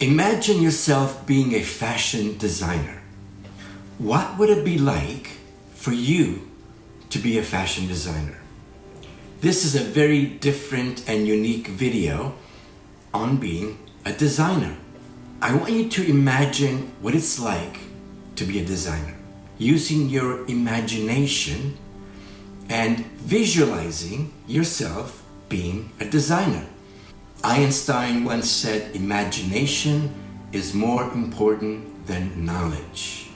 Imagine yourself being a fashion designer. What would it be like for you to be a fashion designer? This is a very different and unique video on being a designer. I want you to imagine what it's like to be a designer, using your imagination and visualizing yourself being a designer. Einstein once said, imagination is more important than knowledge.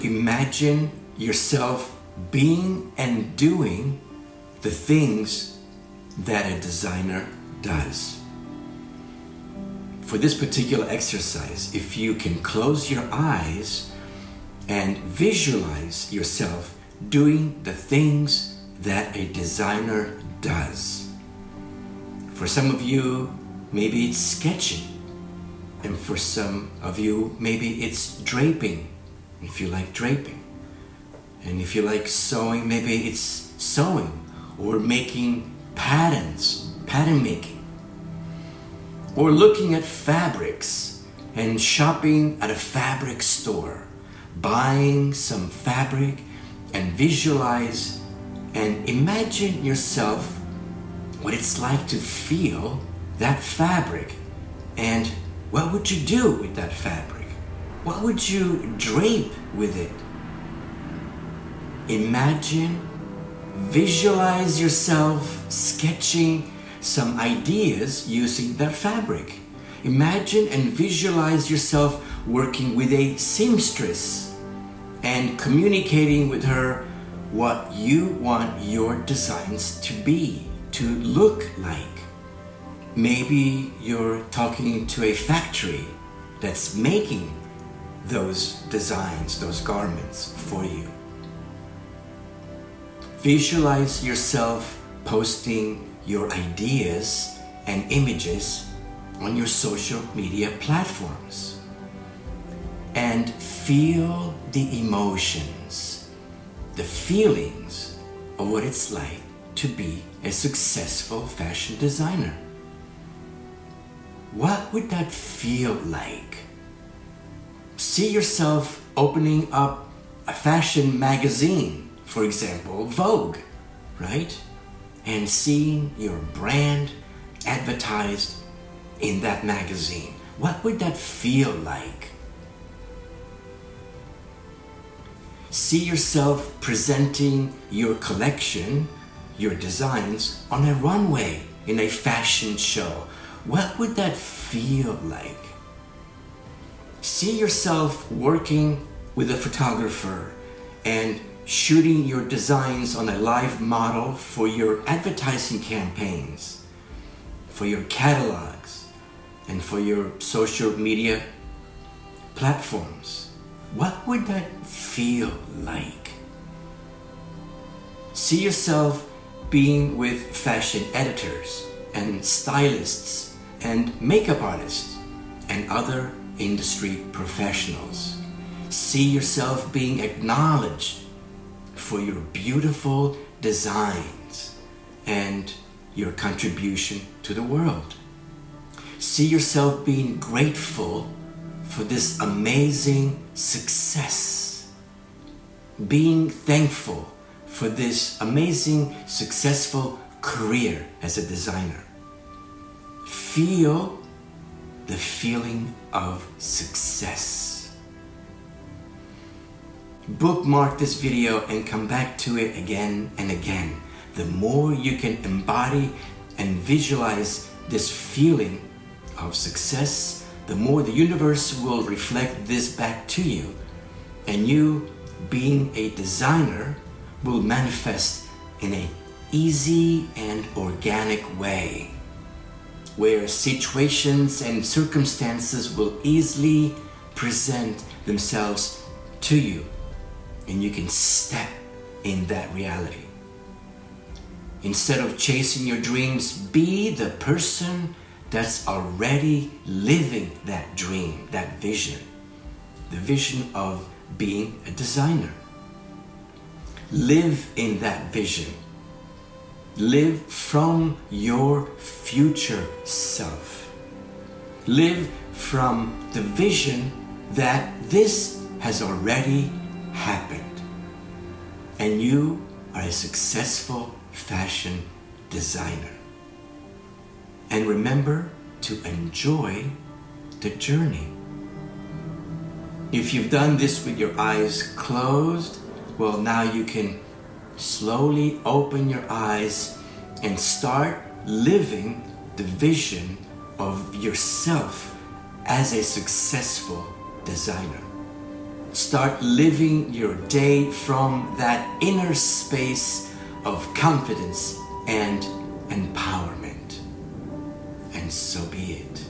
Imagine yourself being and doing the things that a designer does. For this particular exercise, if you can close your eyes and visualize yourself doing the things that a designer does. For some of you, maybe it's sketching. And for some of you, maybe it's draping, if you like draping. And if you like sewing, maybe it's sewing or making patterns, pattern making. Or looking at fabrics and shopping at a fabric store, buying some fabric and visualize and imagine yourself what it's like to feel that fabric, and what would you do with that fabric? What would you drape with it? Imagine, visualize yourself sketching some ideas using that fabric. Imagine and visualize yourself working with a seamstress and communicating with her what you want your designs to be, to look like. Maybe you're talking to a factory that's making those designs, those garments for you. Visualize yourself posting your ideas and images on your social media platforms. And feel the emotions, the feelings of what it's like to be a successful fashion designer. What would that feel like? See yourself opening up a fashion magazine, for example, Vogue, right? And seeing your brand advertised in that magazine. What would that feel like? See yourself presenting your collection, your designs on a runway in a fashion show. What would that feel like? See yourself working with a photographer and shooting your designs on a live model for your advertising campaigns, for your catalogs, and for your social media platforms. What would that feel like? See yourself being with fashion editors and stylists and makeup artists and other industry professionals. See yourself being acknowledged for your beautiful designs and your contribution to the world. See yourself being grateful for this amazing success. Being thankful for this amazing, successful career as a designer. Feel the feeling of success. Bookmark this video and come back to it again and again. The more you can embody and visualize this feeling of success, the more the universe will reflect this back to you. And you, being a designer, will manifest in an easy and organic way, where situations and circumstances will easily present themselves to you, and you can step in that reality. Instead of chasing your dreams, be the person that's already living that dream, that vision, the vision of being a designer. Live in that vision. Live from your future self. Live from the vision that this has already happened. And you are a successful fashion designer. And remember to enjoy the journey. If you've done this with your eyes closed, well, now you can slowly open your eyes and start living the vision of yourself as a successful designer. Start living your day from that inner space of confidence and empowerment. And so be it.